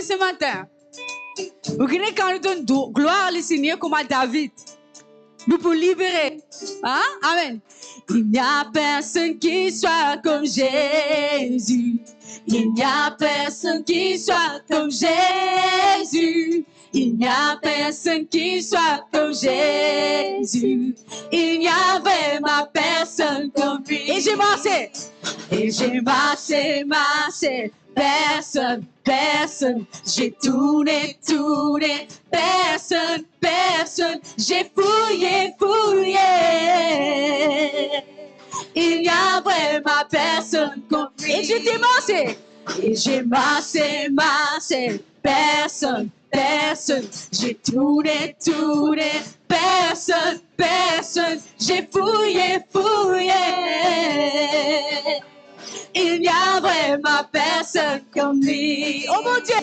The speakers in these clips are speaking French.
ce matin. Vous connaissez quand nous donnons gloire au Seigneur comme à David. Nous pour libérer. Hein? Amen. Il n'y a personne qui soit comme Jésus. Il n'y a personne qui soit comme Jésus. Il n'y a personne qui soit comme Jésus. Il n'y a vraiment personne comme lui. Et j'ai marché. Et j'ai marché, marché. Personne, personne. J'ai tourné, tourné. Personne, personne. J'ai fouillé, fouillé. Il n'y a vraiment personne comme lui. Et j'ai marché. Et j'ai marché, marché. Personne, personne. J'ai tourné, tourné. Personne, personne. J'ai fouillé, fouillé. Il n'y a vraiment personne comme lui. Oh mon Dieu!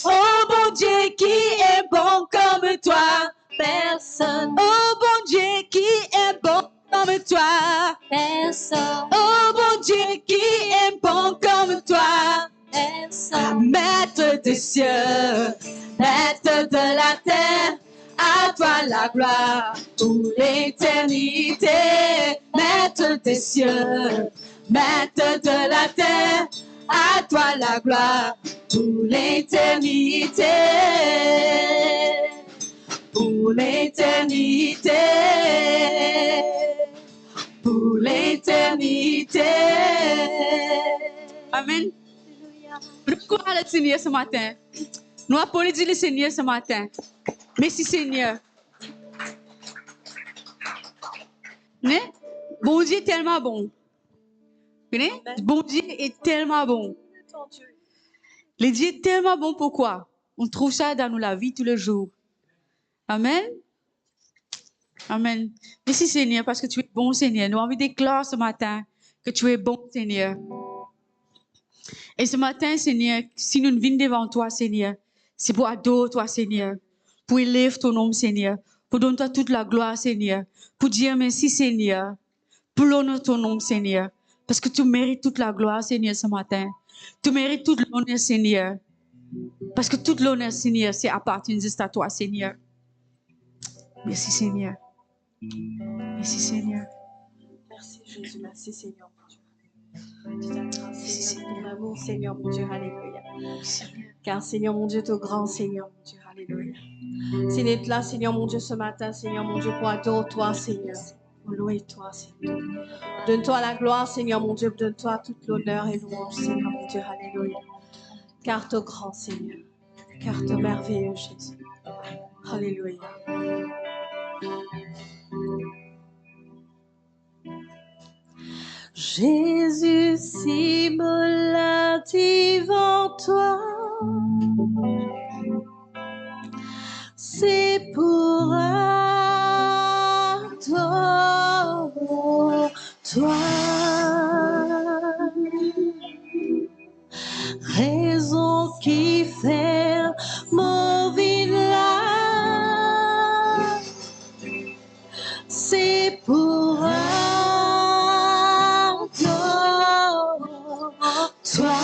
Oh bon Dieu, qui est bon comme toi? Personne. Oh bon Dieu, qui est bon comme toi? Personne. Oh bon Dieu, qui est bon comme toi? Personne. Maître des cieux, maître de la terre, à toi la gloire pour l'éternité. Maître des cieux, maître de la terre, à toi la gloire pour l'éternité. Pour l'éternité. Pour l'éternité. Amen. Nous croyons le Seigneur ce matin. Nous applaudissons le Seigneur ce matin. Merci Seigneur. Ne? Bon Dieu est tellement bon. Bon Dieu est tellement bon. Le Dieu est tellement bon, pourquoi? On trouve ça dans la vie tous les jours. Amen. Amen. Merci Seigneur parce que tu es bon Seigneur. Nous avons envie de déclarer ce matin que tu es bon Seigneur. Et ce matin Seigneur, si nous venons devant toi Seigneur, c'est pour adorer toi Seigneur, pour élever ton nom Seigneur, pour donner toi toute la gloire Seigneur, pour dire merci Seigneur, pour l'honneur ton nom Seigneur, parce que tu mérites toute la gloire Seigneur ce matin. Tu mérites toute l'honneur Seigneur, parce que toute l'honneur Seigneur, c'est appartient juste à toi Seigneur. Merci Seigneur. Merci Seigneur. Merci Jésus, merci Seigneur mon Dieu. Je t'acclame Seigneur pour ton amour Seigneur mon Dieu, alléluia. Car Seigneur mon Dieu, ton grand Seigneur mon Dieu, alléluia. C'est d'être là Seigneur mon Dieu ce matin Seigneur mon Dieu pour adorer toi Seigneur. Pour louer toi Seigneur. Donne-toi la gloire Seigneur mon Dieu, donne-toi toute l'honneur et louange Seigneur mon Dieu, alléluia. Car ton grand Seigneur, car ton merveilleux Jésus. Alléluia. Jésus, s'immola devant toi, c'est pour adorer toi. Raison qui fait mon village, c'est pour toi,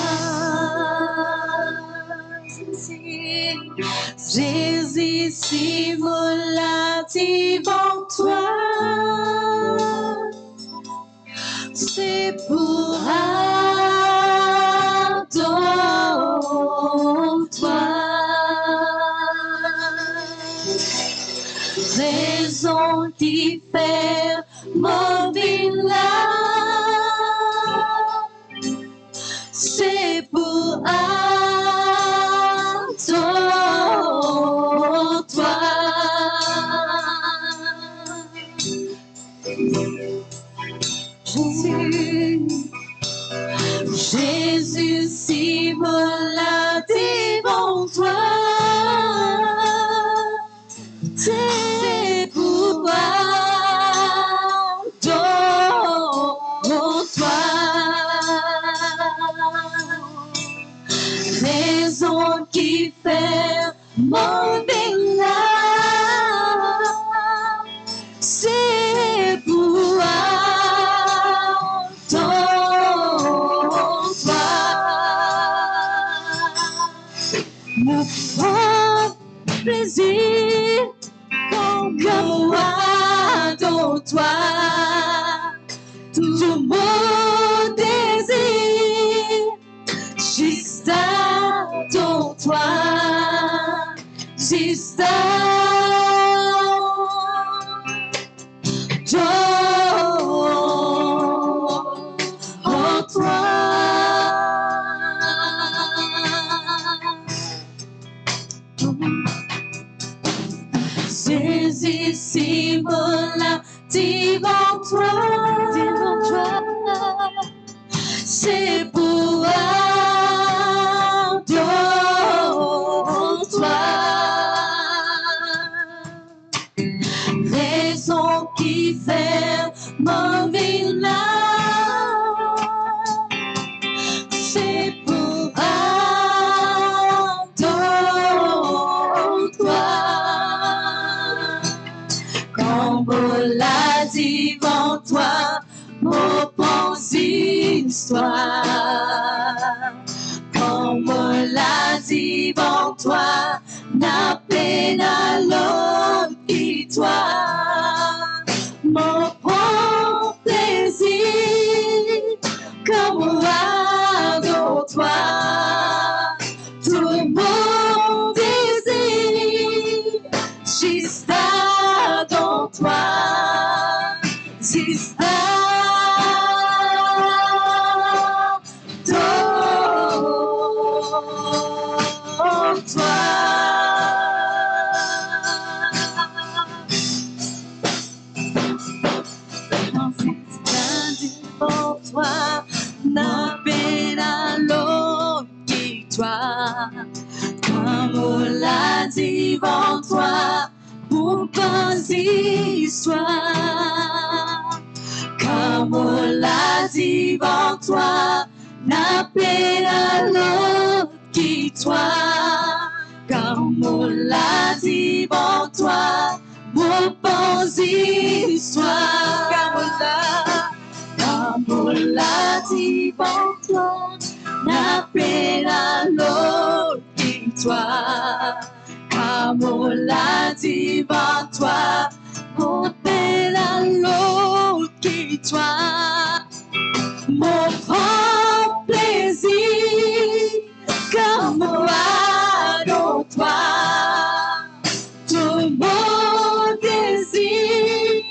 Jésus, s'immola devant toi, c'est pour adorer toi. Raison qui fait mon village, c'est pour adorer toi. Jésus, s'immola devant toi, c'est pour adorer toi. Raison qui fait mon village, c'est pour adorer adore toi. Tout mon désir, juste adore toi. Juste adore toi. Saisissime-la devant toi, c'est pour adorer toi. Raison qui fait mon village, c'est pour adorer toi. Comme l'a dit devant toi, mon pensée histoire. Comme l'a dit devant toi, n'a peine à l'homme qui toi. Mon bon plaisir, comme adore toi. Tout mon désir, juste adore toi. Juste adore toi. Devant toi, n'a peine à l'homme qui toi. Comme on l'a dit devant toi, pour pas histoire. Comme on l'a dit devant toi, n'a peine à l'homme qui toi. Comme on l'a dit devant toi, pour pas histoire. Comme on l'a dit devant toi, n'a peine à l'autre qui toi. Comme on l'a dit devant toi, n'a peine à l'autre qui toi. Mon grand plaisir, comme on adore toi. Tout mon désir,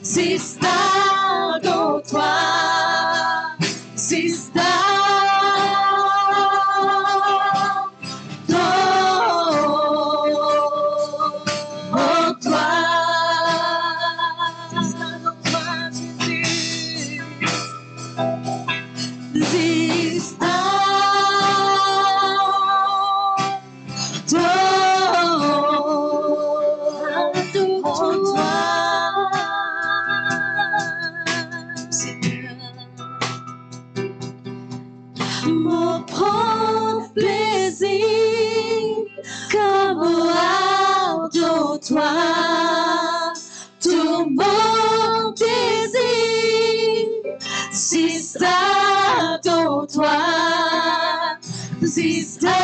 c'est adore toi. C'est adore toi. C'est mon prend plaisir comme adore toi. Tout mon désir, c'est adore toi. C'est adore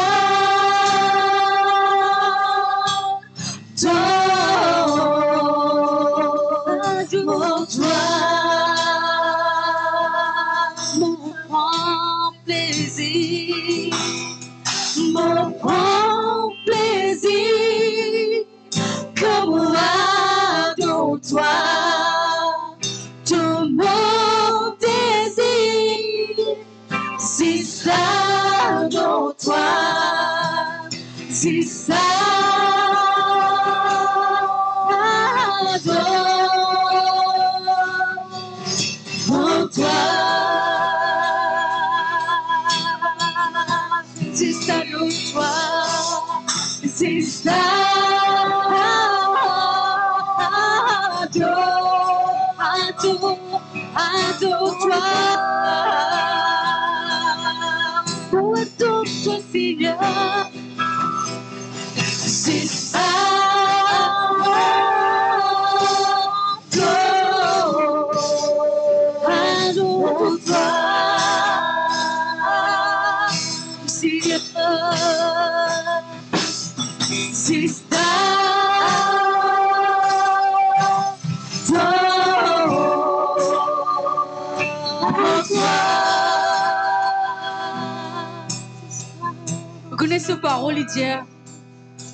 toi. Mon prend plaisir, mon prend plaisir, comme adore toi. Tout mon désir, c'est adore toi. C'est adore toi. C'est adore toi. C'est adore toi. Oh, adore toi, Seigneur. C'est adore toi. Seigneur. C'est adore cette parole et dire,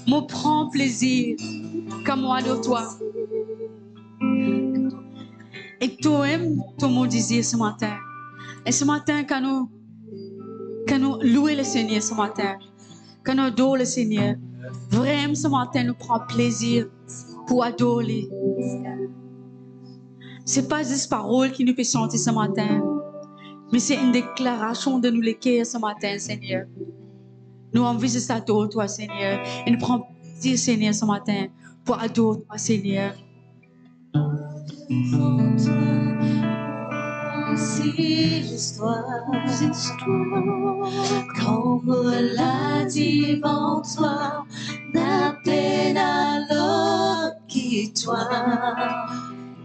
moi prends plaisir quand moi adore toi. Et toi-même, tout mon désir ce matin. Et ce matin, quand nous louons le Seigneur ce matin, quand nous adorons le Seigneur, vraiment ce matin, nous prenons plaisir pour adorer. Ce n'est pas juste parole qui nous fait chanter ce matin, mais c'est une déclaration de nous l'écrire ce matin, Seigneur. Nous envie de t'adorer, toi, Seigneur. Et nous prenons plaisir, Seigneur, ce matin, pour adorer, toi, Seigneur. Si l'histoire, comme la devant toi, n'a peine à l'autre qui toi.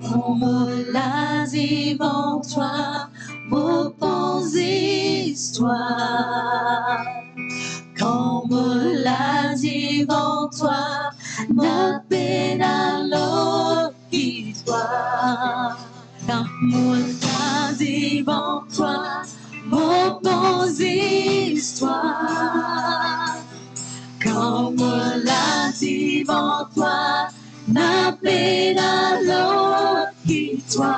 Comme la devant toi, vos bonnes histoires. Comme la devant toi, n'a peine à l'autre qui toi. Comme la devant toi, vos bonnes histoires. Comme la devant toi, n'a peine à l'autre qui toi.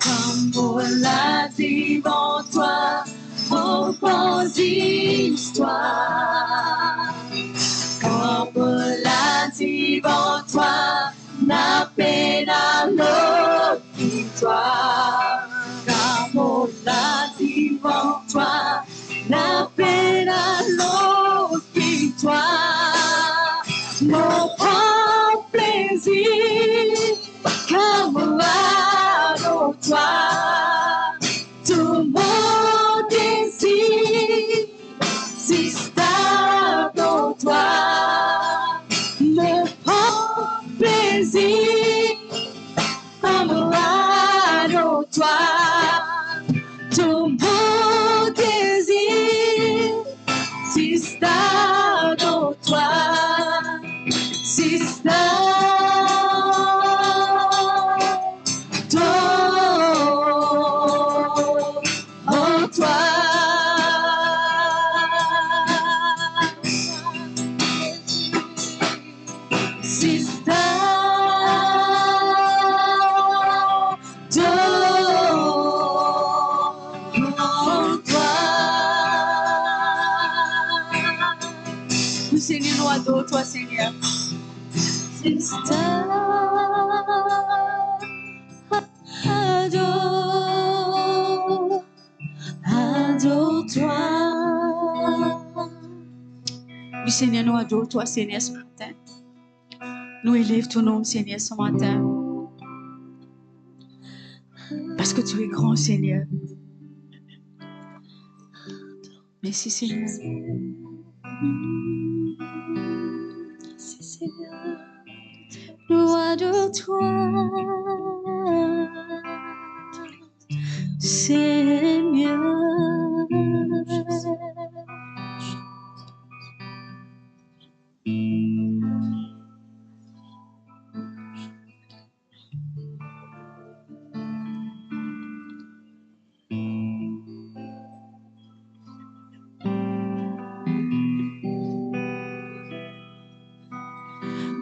Comme la devant toi, vos bonnes histoires. Comme la devant toi, n'a peine à l'autre qui toi. Comme la devant toi, n'a peine à l'autre qui toi. Mon grand plaisir, comme à toi, tout mon désir, si c'est dans toi. Mon grand plaisir, comme à toi, tout mon désir, si c'est dans toi. Sister, en toi. Sister, en toi. Nous, Seigneur, nous adorons toi, Seigneur. Sister, adore-toi. Oui, Seigneur, nous adorons toi, Seigneur, ce matin. Nous élèvons ton nom, Seigneur, ce matin. Parce que tu es grand, Seigneur. Merci, Seigneur. Merci, Seigneur. Nous adore-toi, Seigneur.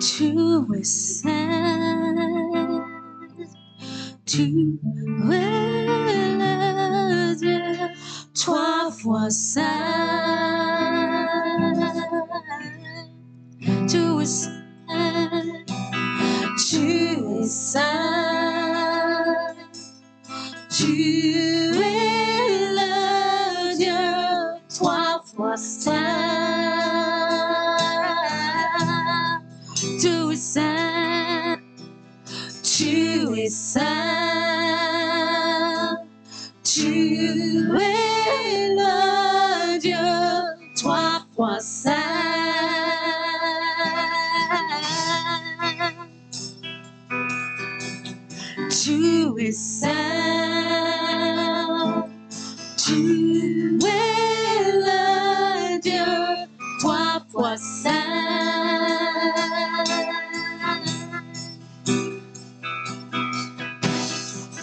Tu es saint, tu es le Dieu, trois fois saint. Tu es saint, tu es saint, tu es le Dieu, trois fois saint. Tu es saint, tu es saint, tu es le Dieu, trois fois saint. Tu es saint, tu es le Dieu, trois fois saint.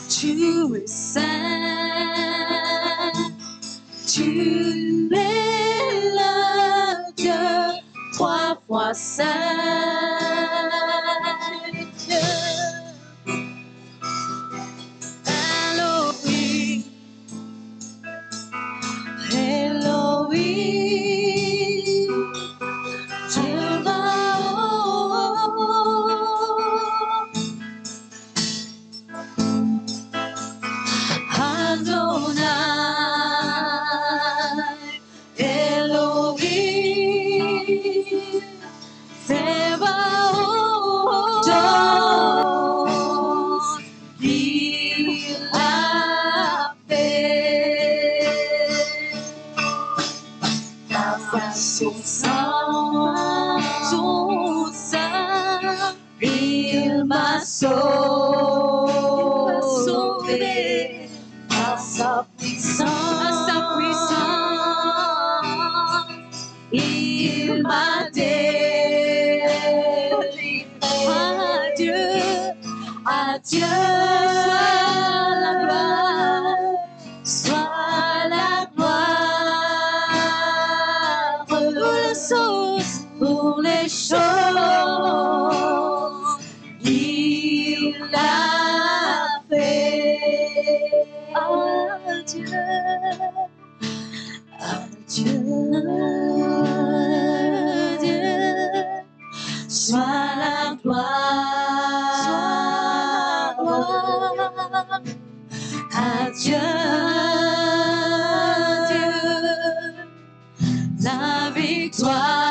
Tu es saint, tu es le Moi seul Dieu. Elohim, Elohim, Jéhovah, Adonai, Elohim, Tsebaoth, il a fait la façon sainte, il m'a sauvé par sa puissance, il m'a délivré. Adieu, soit la gloire, pour les choses qu'il a fait. Adieu, adieu, Dieu, soit la gloire. Adieu, Dieu, la victoire.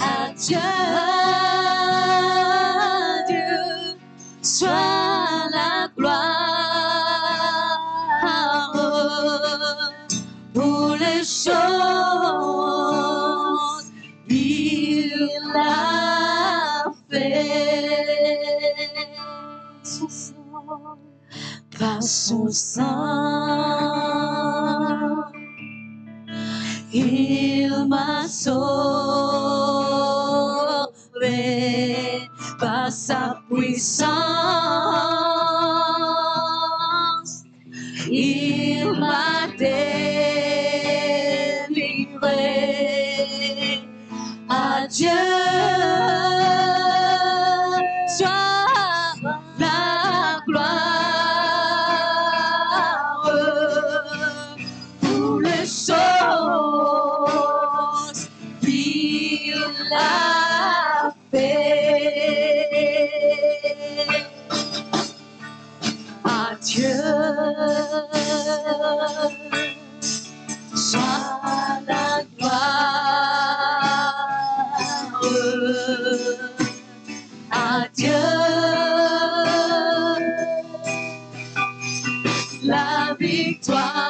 Adieu, Dieu, soit la gloire pour les choses qu'il a fait. Par son sang, il m'a sauvé. Par sa puissance, il m'a délivré. Adieu, soit la gloire pour les choses qu'il a fait. Adieu, soit la gloire. Adieu, la victoire.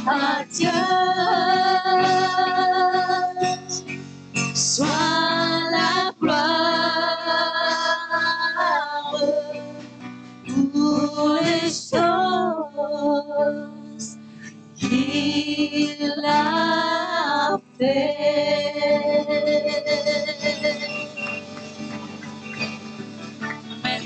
Adieu, soit la gloire pour les choses qu'il a fait. Amen.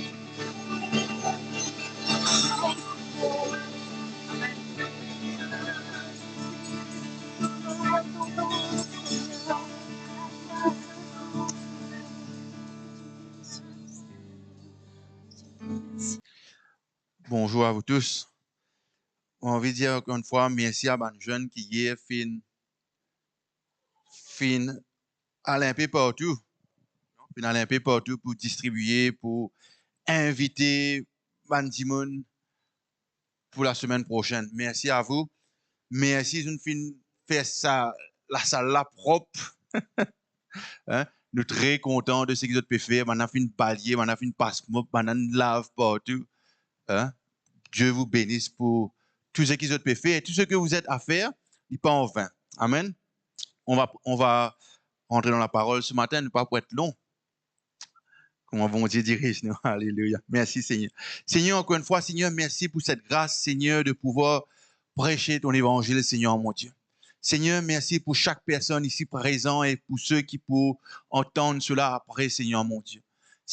Bonjour à vous tous. On a envie de dire encore une fois merci à les jeunes qui hier fin aller un peu partout. Fin aller un peu partout pour distribuer, pour inviter Bandimon pour la semaine prochaine. Merci à vous. Merci d'une fin faire ça, la salle là propre. Hein? Nous sommes très contents de ce que vous avez fait. On a fait une balayer, on a fait une passe-mop, on a une lave partout. Hein? Dieu vous bénisse pour tout ce que vous avez fait et tout ce que vous êtes à faire, il n'est pas en vain. Amen. On va rentrer dans la parole ce matin, ne pas pour être long. Comment bon Dieu dirige nous. Alléluia. Merci Seigneur. Seigneur, encore une fois, Seigneur, merci pour cette grâce, Seigneur, de pouvoir prêcher ton évangile, Seigneur, mon Dieu. Seigneur, merci pour chaque personne ici présente et pour ceux qui pourront entendre cela après, Seigneur, mon Dieu.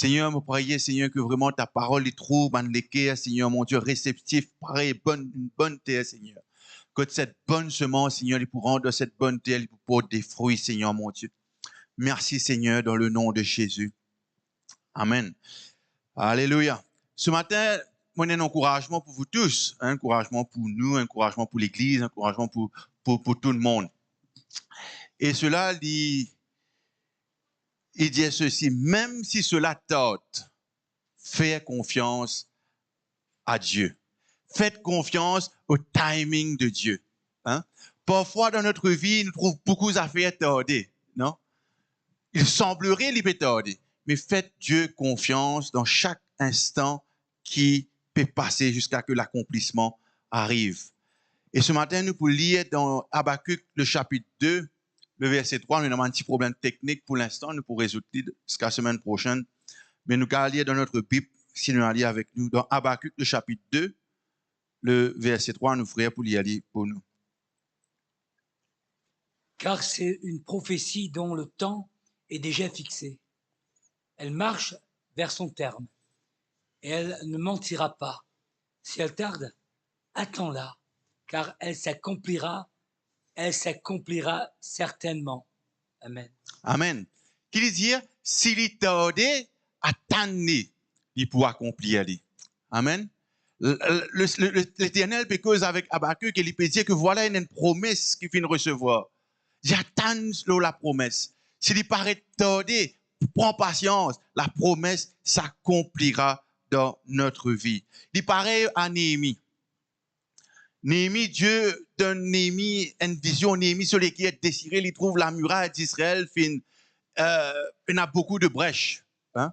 Seigneur, me prier, Seigneur, que vraiment ta parole y trouve dans les cœurs, Seigneur, mon Dieu, réceptif, pareil, une bonne terre, Seigneur. Que cette bonne semence, Seigneur, il pour rendre cette bonne terre, il pour porter des fruits, Seigneur, mon Dieu. Merci, Seigneur, dans le nom de Jésus. Amen. Alléluia. Ce matin, mon encouragement pour vous tous, un encouragement pour nous, un encouragement pour l'Église, un encouragement pour tout le monde. Et cela dit, il dit ceci, même si cela tarde, faites confiance à Dieu. Faites confiance au timing de Dieu. Hein? Parfois, dans notre vie, nous trouvons beaucoup d'affaires tardées, non? Il semblerait les tarder, mais faites Dieu confiance dans chaque instant qui peut passer jusqu'à que l'accomplissement arrive. Et ce matin, nous pouvons lire dans Habakkuk, le chapitre 2, le verset 3. Nous avons un petit problème technique pour l'instant, nous pourrons résoudre jusqu'à la semaine prochaine. Mais nous allons lire dans notre Bible, si nous allons lire avec nous, dans Habakkuk, le chapitre 2, le verset 3, nous ferons pour lire pour nous. Car c'est une prophétie dont le temps est déjà fixé. Elle marche vers son terme, et elle ne mentira pas. Si elle tarde, attends-la, car elle s'accomplira certainement. Amen. Amen. Qui veut dire, s'il est tardé, attendez, il pourra accomplir. Amen. L'Éternel peut causer avec Habakkuk et il peut dire que voilà une promesse qu'il vient de recevoir. J'attends la promesse. S'il paraît tardé, prends patience. La promesse s'accomplira dans notre vie. Il paraît à Néhémie. Néhémie, Dieu donne Néhémie une vision. Néhémie, celui qui est désiré, il trouve la muraille d'Israël. Il y a beaucoup de brèches. Hein?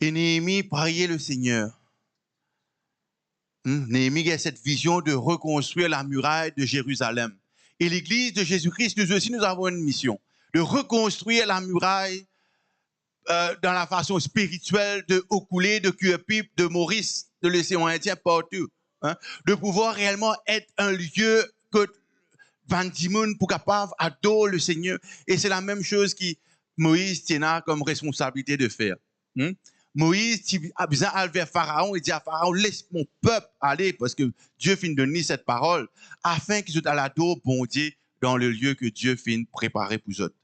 Et Néhémie priait le Seigneur. Néhémie a cette vision de reconstruire la muraille de Jérusalem. Et l'Église de Jésus-Christ, nous aussi, nous avons une mission de reconstruire la muraille dans la façon spirituelle de Okoulé, de Cuepipe, de Maurice, de l'océan Indien, partout. Hein, de pouvoir réellement être un lieu que Van Diemen pour capable adorer le Seigneur. Et c'est la même chose que Moïse tient comme responsabilité de faire. Moïse a besoin d'aller vers Pharaon et dit à Pharaon, laisse mon peuple aller, parce que Dieu finit de donner cette parole, afin qu'ils soient à l'adorer bon Dieu dans le lieu que Dieu finit de préparer pour eux.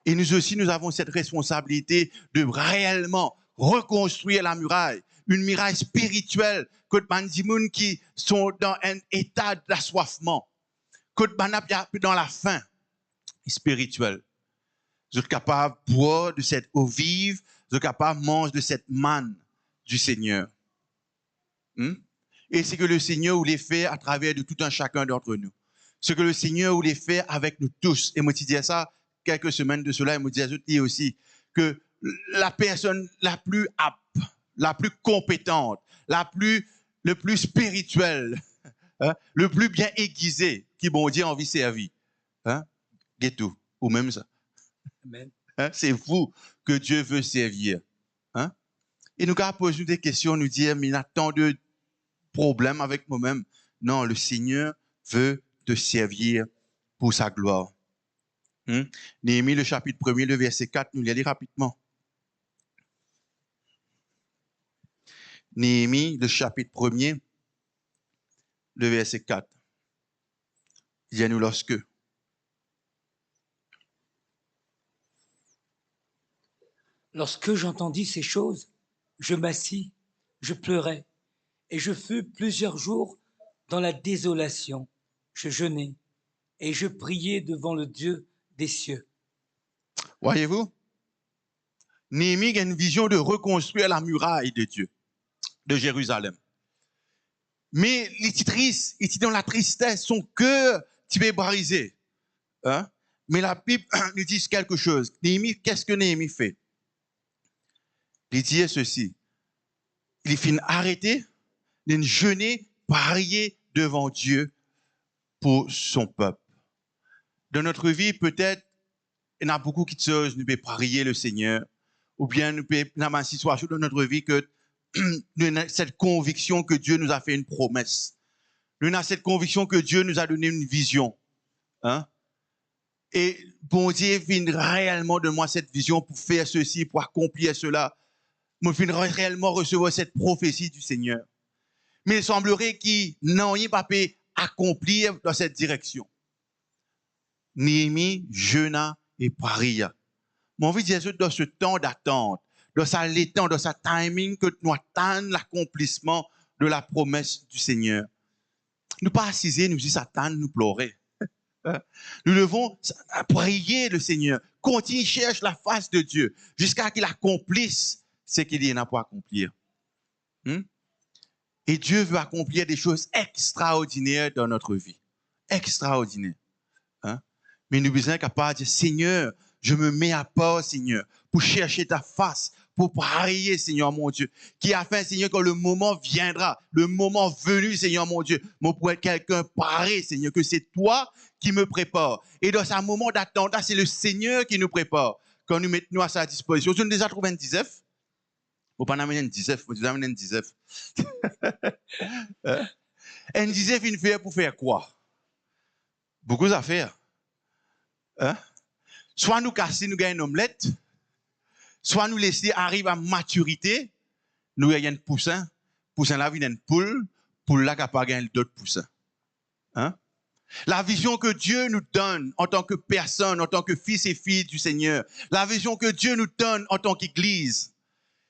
Et nous aussi, nous avons cette responsabilité de réellement reconstruire la muraille, une muraille spirituelle, que les gens qui sont dans un état d'assoiffement, que les dans la faim spirituelle. Vous êtes capables de boire de cette eau vive, vous êtes capables de manger de cette manne du Seigneur. Et c'est que le Seigneur voulait faire à travers de tout un chacun d'entre nous. Ce que le Seigneur voulait faire avec nous tous. Et moi, je disais ça quelques semaines de cela, et moi, je disais aussi que la personne la plus apte, la plus compétente, le plus spirituelle, hein, le plus bien aiguisé qui, bon Dieu, a envie de servir. Hein? Guetto, ou même ça. Amen. Hein? C'est vous que Dieu veut servir. Hein? Et nous, quand on pose des questions, nous dire, mais il y a tant de problèmes avec moi-même. Non, le Seigneur veut te servir pour sa gloire. Néhémie, le chapitre 1er, le verset 4, nous l'allons rapidement. Néhémie, le chapitre 1er, le verset 4. Il y a nous lorsque. Lorsque j'entendis ces choses, je m'assis, je pleurais, et je fus plusieurs jours dans la désolation. Je jeûnais, et je priais devant le Dieu des cieux. Voyez-vous, Néhémie a une vision de reconstruire la muraille de Dieu, de Jérusalem. Mais il est triste, il est dans la tristesse, son cœur est brisé. Hein? Mais la Bible nous dit quelque chose. Néhémie, qu'est-ce que Néhémie fait? Il dit ceci. Il finit arrêter, il jeûner, prier devant Dieu pour son peuple. Dans notre vie, peut-être, il y a beaucoup de choses, nous pouvons prier le Seigneur, ou bien nous pouvons avoir une situation dans notre vie que nous avons cette conviction que Dieu nous a fait une promesse. Nous avons cette conviction que Dieu nous a donné une vision. Hein? Et bon Dieu, vient réellement de moi cette vision pour faire ceci, pour accomplir cela. Je viens réellement recevoir cette prophétie du Seigneur. Mais il semblerait qu'il n'ait pas pu accomplir dans cette direction. Néhémie, Jonas et Paria. Mon envie de dire, dans ce temps d'attente, dans ce timing que nous attendons l'accomplissement de la promesse du Seigneur. Nous pas assiser, nous disons Satan, nous pleurer. Nous devons prier le Seigneur. Continue, cherche la face de Dieu jusqu'à qu'il accomplisse ce qu'il y en a pour accomplir. Et Dieu veut accomplir des choses extraordinaires dans notre vie. Extraordinaires. Mais nous sommes capables de dire, Seigneur, je me mets à part, Seigneur, pour chercher ta face, pour prier, Seigneur mon Dieu, qui a fait, Seigneur, quand le moment viendra, le moment venu, Seigneur mon Dieu, moi pour être quelqu'un paré, Seigneur, que c'est toi qui me prépare. Et dans ce moment d'attente, c'est le Seigneur qui nous prépare. Quand nous mettons à sa disposition, vous avez déjà trouvé un 19? Vous pas amener un 19, vous amener un 19. Un 19, il fait pour faire quoi? Beaucoup d'affaires. Soit nous casser, nous gagnons une omelette, soit nous laisser arriver à maturité, nous gagnons un poussin, poussin là vient une poule là qui pas gagné d'autres poussins. La vision que Dieu nous donne en tant que personne, en tant que fils et filles du Seigneur, la vision que Dieu nous donne en tant qu'Église,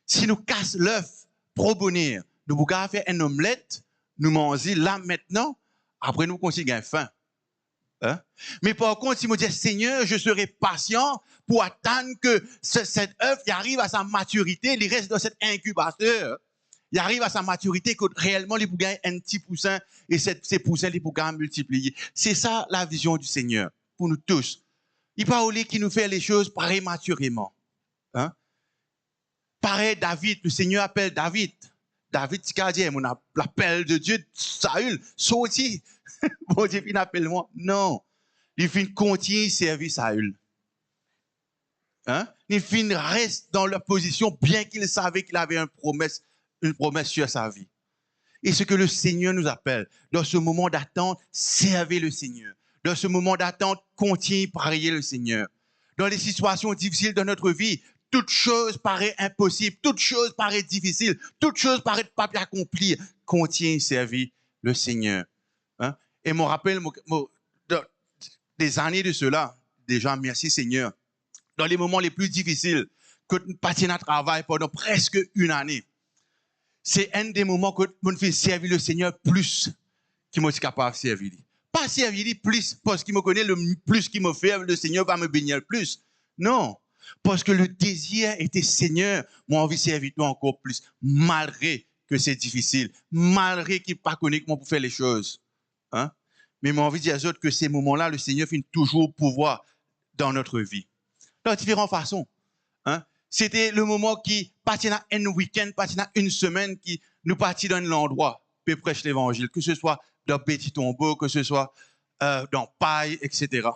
si nous cassons l'œuf, pro bonheur, nous pouvons faire une omelette, nous manger là maintenant, après nous considérons faim. Mais par contre, si je dis, Seigneur, je serai patient pour attendre que cet œuf arrive à sa maturité, il reste dans cet incubateur, il arrive à sa maturité, que réellement, il peut gagner un petit poussin, et ces poussins, il peut gagner multiplier. C'est ça la vision du Seigneur, pour nous tous. Il parle qui nous fait les choses prématurément. Pareil, David, le Seigneur appelle David. David, tu as dit, on a l'appel de Dieu, Saül, sorti. Bon Dieu, il appelle moi. Non. Il finit continuer servir Saül. Il finit reste dans la position, bien qu'il savait qu'il avait une promesse sur sa vie. Et ce que le Seigneur nous appelle, dans ce moment d'attente, servez le Seigneur. Dans ce moment d'attente, continuez à prier le Seigneur. Dans les situations difficiles de notre vie, toute chose paraît impossible, toute chose paraît difficile, toute chose paraît pas accomplir. Continuez à servir le Seigneur. Et je me rappelle des années de cela, déjà, merci Seigneur, dans les moments les plus difficiles, que nous passions à travail pendant presque une année. C'est un des moments que je fais servir le Seigneur plus qu'il m'a été capable de servir. Pas servir plus parce qu'il me connaît, le plus qu'il me fait, le Seigneur va me bénir le plus. Non, parce que le désir était Seigneur, moi envie de servir toi encore plus, malgré que c'est difficile, malgré qu'il ne pas connaît comment pour faire les choses. Mais j'ai envie de dire aux autres que ces moments-là, le Seigneur finit toujours pouvoir dans notre vie. Dans différentes façons. C'était le moment qui partit dans un week-end, partit dans une semaine, qui nous partit dans un endroit, puis prêche l'évangile, que ce soit dans Petit Tombeau, que ce soit dans Paille, etc.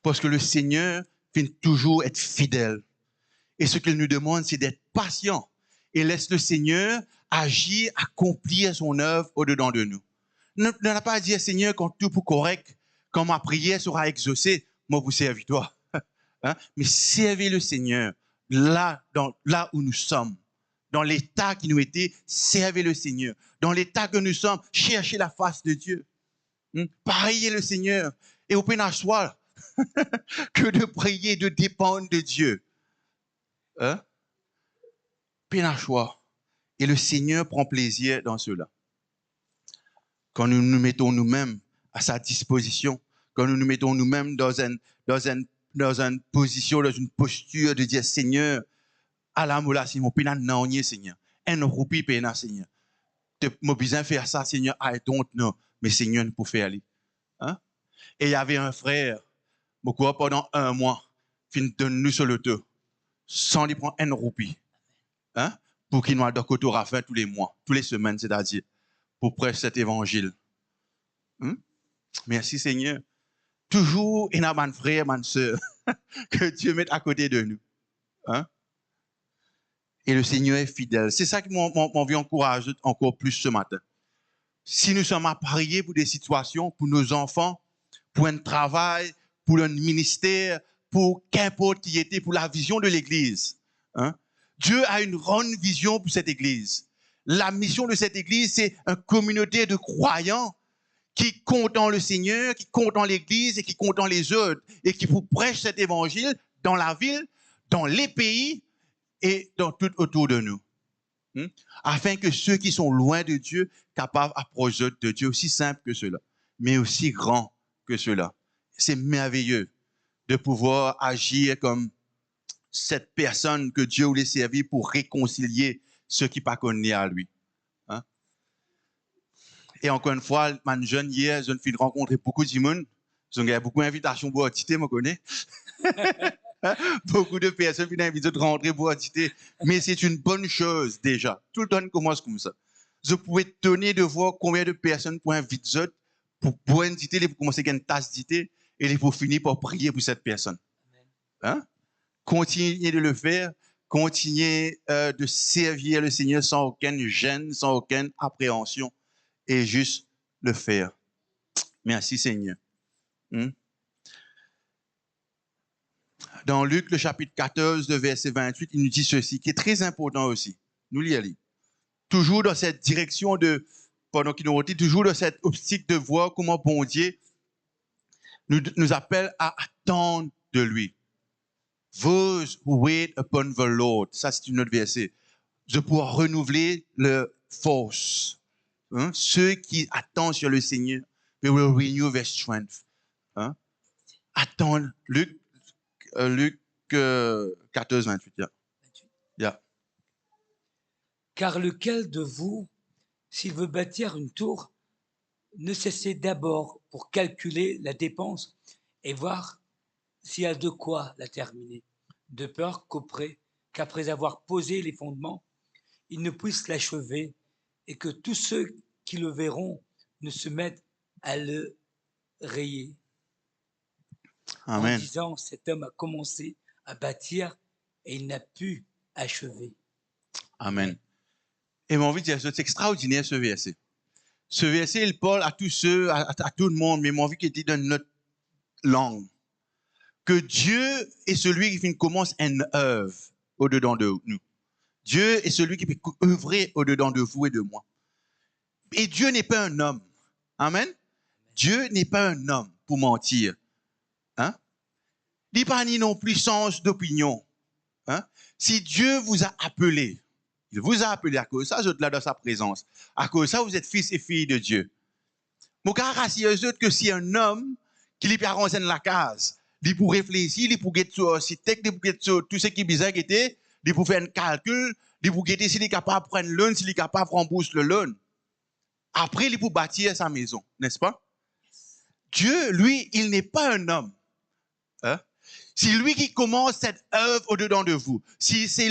Parce que le Seigneur finit toujours être fidèle. Et ce qu'il nous demande, c'est d'être patient et laisse le Seigneur agir, accomplir son œuvre au-dedans de nous. Ne n'a pas à dire, Seigneur, quand tout est correct, quand ma prière sera exaucée, moi vous servir toi. Mais servez le Seigneur là où nous sommes, dans l'état qui nous était, servez le Seigneur. Dans l'état que nous sommes, cherchez la face de Dieu. Priez le Seigneur. Et au pénachoir, que de prier, de dépendre de Dieu. Pénachoir. Et le Seigneur prend plaisir dans cela. Quand nous nous mettons nous-mêmes à sa disposition, quand nous nous mettons nous-mêmes dans une position, dans une posture de dire, Seigneur, à la moula, c'est mon pénal non, Seigneur. Un roupi pénal, Seigneur. Mon besoin faire ça, Seigneur, I don't know. Mais Seigneur, nous pouvons faire aller. Et il y avait un frère, pendant un mois, qui donne nous sur le dos, sans lui prendre un roupi. Pour qu'il nous ait de rafin tous les mois, toutes les semaines, c'est-à-dire, pour prêcher cet évangile. Merci Seigneur. Toujours, il y a un frère, une soeur, que Dieu mette à côté de nous. Et le Seigneur est fidèle. C'est ça qui m'envie encourager encore plus ce matin. Si nous sommes à prier pour des situations, pour nos enfants, pour un travail, pour un ministère, pour qu'importe qui était, pour la vision de l'Église. Hein? Dieu a une grande vision pour cette Église. La mission de cette Église, c'est une communauté de croyants qui comptent en le Seigneur, qui comptent en l'Église et qui comptent en les autres et qui vous prêchent cet évangile dans la ville, dans les pays et dans tout autour de nous. Afin que ceux qui sont loin de Dieu, capables d'approcher de Dieu, aussi simple que cela, mais aussi grand que cela. C'est merveilleux de pouvoir agir comme cette personne que Dieu voulait servir pour réconcilier ceux qui ne pas connaissent à lui. Hein? Et encore une fois, man jeune hier, je suis rencontré beaucoup de monde. J'ai beaucoup d'invitations pour auditer, je connais. Beaucoup de personnes viennent inviter de rentrer pour auditer. Mais c'est une bonne chose déjà. Tout le temps commence comme ça. Je pouvais étonner de voir combien de personnes pour inviter pour inviter, pour commencer à une tasse d'idée et pour finir par prier pour cette personne. Hein? Continuez de le faire. Continuez de servir le Seigneur sans aucune gêne, sans aucune appréhension. Et juste le faire. Merci Seigneur. Dans Luc, le chapitre 14, le verset 28, il nous dit ceci, qui est très important aussi. Nous lisons. Toujours dans cette direction de, pendant qu'il nous dit, toujours dans cette optique de voir comment bon Dieu nous appelle à attendre de lui. Those who wait upon the Lord. Ça, c'est une autre verset. De pouvoir renouveler leur force. Hein? Ceux qui attendent sur le Seigneur, they will renew their strength. Hein? Attendre. Luc 14, 28. Yeah. Car lequel de vous, s'il veut bâtir une tour, ne cessez d'abord pour calculer la dépense et voir s'il y a de quoi la terminer, de peur qu'après avoir posé les fondements, il ne puisse l'achever et que tous ceux qui le verront ne se mettent à le rayer. Amen. En disant, cet homme a commencé à bâtir et il n'a pu achever. Amen. Et mon envie de dire, c'est extraordinaire ce verset. Ce verset, il parle à tous ceux, à tout le monde, mais mon envie qu'il dit dans notre langue. Que Dieu est celui qui commence une œuvre au-dedans de nous. Dieu est celui qui peut œuvrer au-dedans de vous et de moi. Et Dieu n'est pas un homme. Amen. Dieu n'est pas un homme pour mentir. Hein? Il n'est pas ni non plus sens d'opinion. Hein? Si Dieu vous a appelé, il vous a appelé à cause de ça, vous êtes là dans sa présence. À cause de ça, vous êtes fils et filles de Dieu. Mon cas rassure eux que si un homme qui lui permet de la case, il pour réfléchir, il pour guetter sur architecte, il pour guetter sur tout ce qui est bizarre, il pour faire un calcul, il pour guetter s'il est capable de prendre l'un, s'il est capable de rembourser le loan. Après, il pour bâtir sa maison, n'est-ce pas? Dieu, lui, il n'est pas un homme. Hein? C'est lui qui commence cette œuvre au-dedans de vous. Si c'est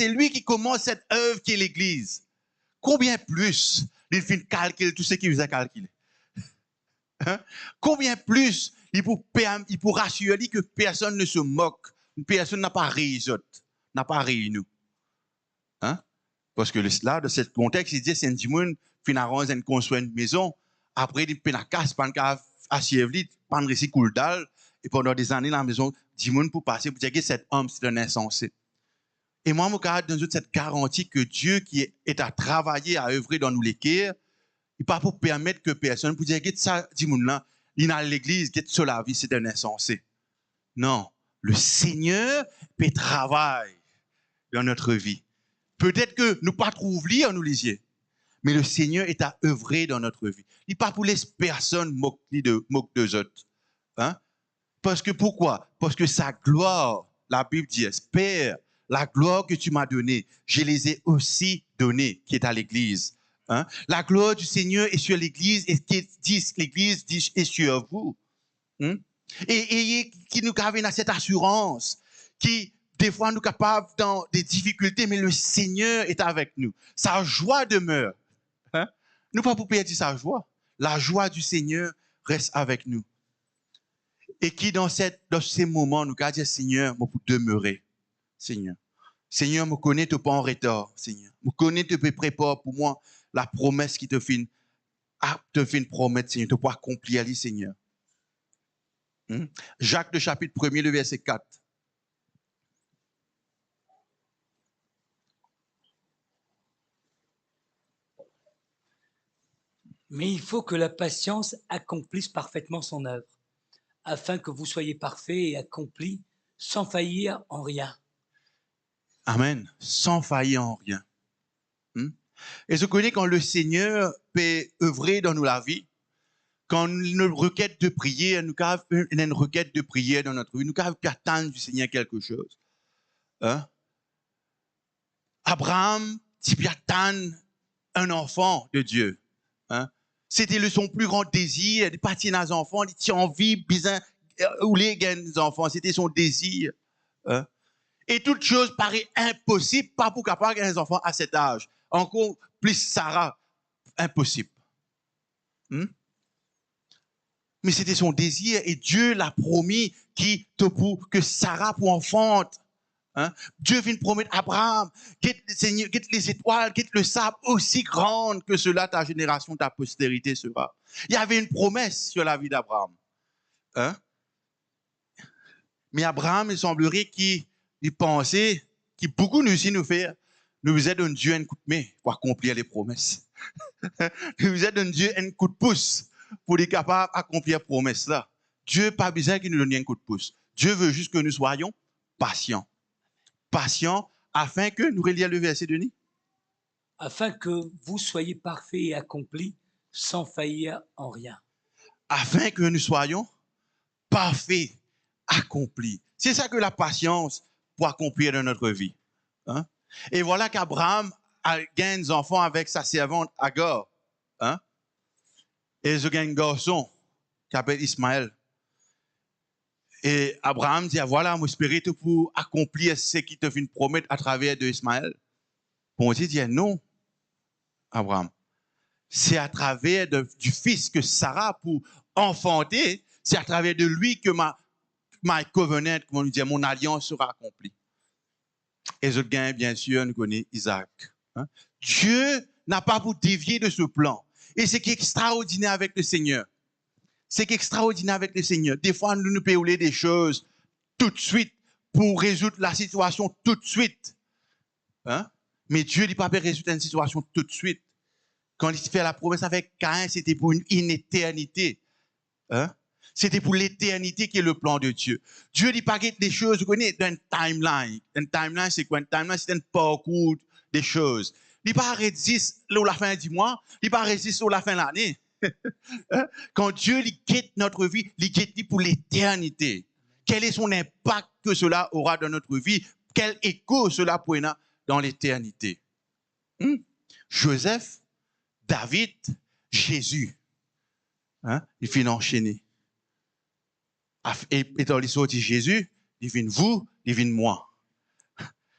lui qui commence cette œuvre qui est l'Église, combien plus il fait calculer tout ce qu'il vous a calculé? Hein? Combien plus il pour rassurer que personne ne se moque, personne n'a pas ri, n'a pas ri nous. Hein? Parce que là, dans ce contexte, il dit c'est un monde qui a construit une maison, après il a casse, il a achevé, il a réussi coule dalle, et pendant des années, la maison, 10 personnes pour passer, pour dire que cet homme, c'est un insensé. Et moi, je garde dans cette garantie que Dieu qui est à travailler, à œuvrer dans nous les cœurs, il pas pour permettre que personne, pour dire que ça, 10 personnes là, il est à l'église, qui est sur la vie, c'est un insensé. Non, le Seigneur peut travailler dans notre vie. Peut-être que nous pas trouver en nous lisier, mais le Seigneur est à œuvrer dans notre vie. Il n'est pas pour laisser personne moque de autres. Hein? Parce que pourquoi? Parce que sa gloire, la Bible dit, Père, la gloire que tu m'as donnée, je les ai aussi données, qui est à l'église. Hein? La gloire du Seigneur est sur l'église et l'église est sur vous. Hein? Et qui nous avons cette assurance, qui des fois nous capables dans des difficultés, mais le Seigneur est avec nous. Sa joie demeure. Hein? Nous ne pouvons pas perdre sa joie. La joie du Seigneur reste avec nous. Et qui dans ces moments, nous disons, Seigneur, je peux demeurer. Seigneur. Seigneur, je connais tu pas en retard, Seigneur. Je connais tu peux préparer pour moi la promesse qui te fait une promesse, Seigneur. Tu peux accomplir, Seigneur. Jacques, le chapitre 1er, le verset 4. Mais il faut que la patience accomplisse parfaitement son œuvre, afin que vous soyez parfaits et accomplis sans faillir en rien. Amen. Sans faillir en rien. Et je connais quand le Seigneur peut œuvrer dans nous la vie, quand une requête de prière, nous avons une requête de prière dans notre vie, nous avons pu attendre du Seigneur quelque chose. Abraham, il peut attendre un enfant de Dieu. C'était son plus grand désir de partir dans les enfants, il a envie, besoin, ou les enfants, c'était son désir. Et toute chose paraît impossible, pas pour capable d'avoir des enfants à cet âge. Encore plus Sarah, impossible. Mais c'était son désir et Dieu l'a promis que Sarah pour enfante. Dieu vient promettre à Abraham, quitte les étoiles, quitte le sable aussi grande que cela, ta génération, ta postérité sera. Il y avait une promesse sur la vie d'Abraham. Mais Abraham, il semblerait qu'il pensait, qu'il beaucoup nous aussi nous fait, nous vous êtes un Dieu un coup de main pour accomplir les promesses. Nous vous êtes un Dieu un coup de pouce pour être capable d'accomplir les promesses là. Dieu n'a pas besoin qu'il nous donne un coup de pouce. Dieu veut juste que nous soyons patients. Patients afin que, nous relions le verset de Denis. Afin que vous soyez parfaits et accomplis sans faillir en rien. Afin que nous soyons parfaits, accomplis. C'est ça que la patience pour accomplir dans notre vie. Et voilà qu'Abraham a gagné des enfants avec sa servante Agar. Et il a un garçon qui s'appelle Ismaël. Et Abraham dit, voilà, mon espérer pour accomplir ce qui te vient promettre à travers de Ismaël. Bon Dieu dit, non, Abraham. C'est à travers du fils que Sarah pour enfanter, c'est à travers de lui que ma covenant, comment on dit, mon alliance sera accomplie. Et je gagne, bien sûr, nous connaissons Isaac. Dieu n'a pas pour dévier de ce plan. Et c'est qui est extraordinaire avec le Seigneur. C'est qui est extraordinaire avec le Seigneur. Des fois, nous pouvons des choses tout de suite pour résoudre la situation tout de suite. Mais Dieu n'est pas peut résoudre une situation tout de suite. Quand il fait la promesse avec Caïn, c'était pour une éternité. C'était pour l'éternité qui est le plan de Dieu. Dieu dit pas des choses, vous connaissez, d'un timeline. Un timeline, c'est quoi? Un timeline, c'est un parcours des choses. Il n'est pas résiste à la fin du mois, il n'est pas résiste à la fin de l'année. Quand Dieu guette notre vie, il guette pour l'éternité. Quel est son impact que cela aura dans notre vie? Quel écho cela pourra dans l'éternité? Joseph, David, Jésus. Il finit enchaîné. Et dans l'histoire de Jésus, il vient vous, il vient moi.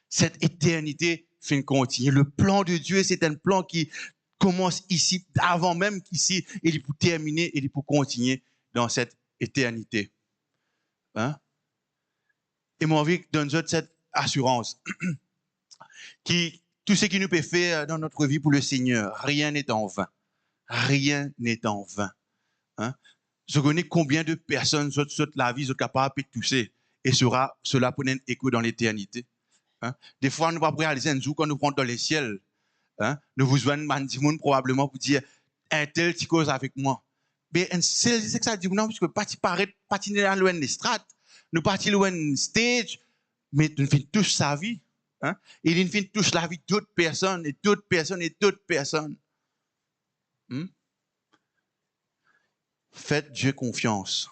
Cette éternité fin continue. Le plan de Dieu, c'est un plan qui commence ici, avant même qu'ici, et il pour terminer, et il pour continuer dans cette éternité. Et mon envie donne cette assurance. Tout ce qui nous peut faire dans notre vie pour le Seigneur, rien n'est en vain. Rien n'est en vain. Je connais combien de personnes la vie sont capables de toucher et cela pour un écho dans l'éternité. Des fois, nous ne pouvons pas réaliser un jour quand nous prenons dans les ciels. Nous vous joignons Mandimoun probablement pour dire un tel qui cause avec moi. Mais c'est que ça dit non, parce que pas loin des strates, nous partons loin de stage, mais nous faisons toucher sa vie. Et nous faisons toucher la vie d'autres personnes, et d'autres personnes, et d'autres personnes. Faites Dieu confiance.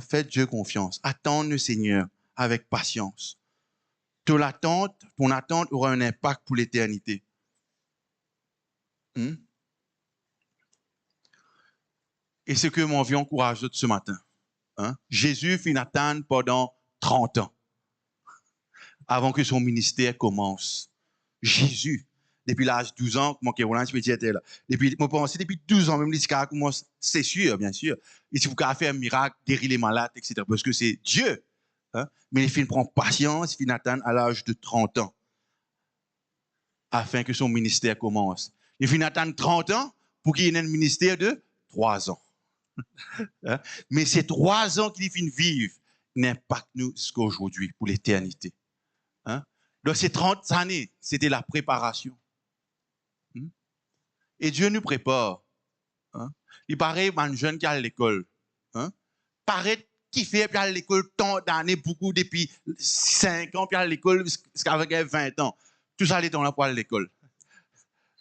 Faites Dieu confiance. Attendez le Seigneur avec patience. Ton attente aura un impact pour l'éternité. Et ce que mon vie encourage ce matin. Jésus fit attendre pendant 30 ans avant que son ministère commence. Jésus, depuis l'âge de 12 ans, comment Caroline était là. Depuis 12 ans, même les cas commence, c'est sûr, bien sûr. Et si vous pouvez faire un miracle, guérir les malades, etc. Parce que c'est Dieu. Mais il prend patience, il attend à l'âge de 30 ans afin que son ministère commence. Il attend 30 ans pour qu'il y ait un ministère de 3 ans. Hein? Mais ces 3 ans qu'il finit vivre n'impactent nous jusqu'à aujourd'hui, pour l'éternité. Hein? Donc ces 30 années, c'était la préparation. Et Dieu nous prépare. Hein? Il paraît un jeune qui est à l'école. Hein? Paraît qui fait à l'école tant d'années, beaucoup depuis 5 ans, puis à l'école jusqu'à 20 ans. Tout ça, les temps là pour aller à l'école.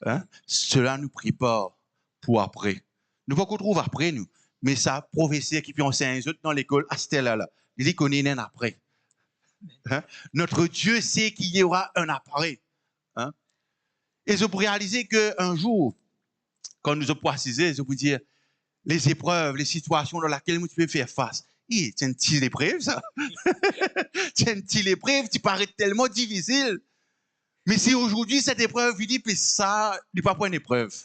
Hein? Cela nous prépare pour après. Nous ne pouvons pas trouver après, nous. Mais ça, professeur qui peut enseigner les autres dans l'école, à ce là il connaît un après. Hein? Notre Dieu sait qu'il y aura un après. Hein? Et je peux réaliser qu'un jour, quand nous avons précisé, je peux dire, les épreuves, les situations dans lesquelles tu peux faire face. C'est une petite épreuve, ça. C'est une petite épreuve qui paraît tellement difficile. Mais si aujourd'hui, cette épreuve, il dit, puis ça, il n'est pas pour une épreuve.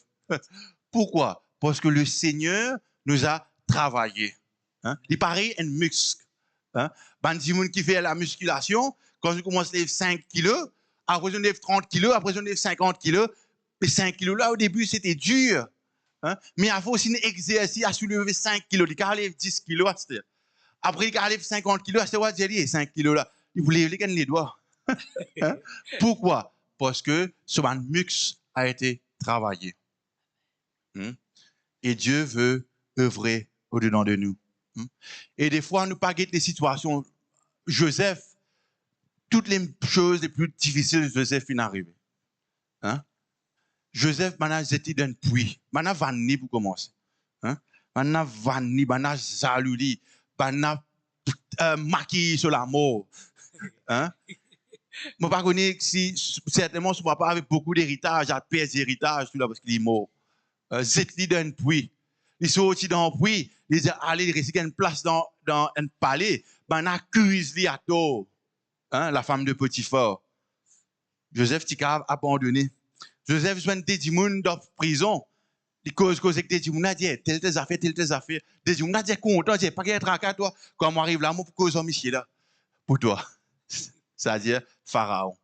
Pourquoi? Parce que le Seigneur nous a travaillé. Hein? Il paraît un muscle. Hein? Ben, qui fait la musculation, quand je commence à lever 5 kilos, après je lève 30 kilos, après je lève 50 kilos, les 5 kilos là, au début, c'était dur. Hein? Mais il faut aussi un exercice à soulever 5 kilos. Il a levé 10 kilos. Après, il a levé 50 kilos. C'est 5 kilos là. Il voulait lever les doigts. Hein? Pourquoi? Parce que ce muscle a été travaillé. Et Dieu veut œuvrer au-dedans de nous. Et des fois, nous pas guetter les situations. Joseph, toutes les choses les plus difficiles de Joseph sont arrivées. Hein? Joseph, maintenant, j'étais dans un puits. Maintenant, vanni pour commencer. Hein? Maintenant, vanni, maintenant, jalouli, maintenant, maquillé sur la mort. Hein? Je ne sais pas si, certainement, son papa avait beaucoup d'héritage, a perdu d'héritage, tout là, parce qu'il est mort. J'étais dans un puits. Il sortit dans un puits, il dit, allez, il reste une place dans un palais, ben, accuse lui à tort. Hein, la femme de Potiphar. Joseph Tikab abandonné. Joseph joint des gens dans la prison. Il cause que des gens a dit tes affaires. Des gens a dit content, dit pas qu'il y a tracas toi. Quand on arrive là, moi pour cause en monsieur là pour toi. C'est-à-dire Pharaon.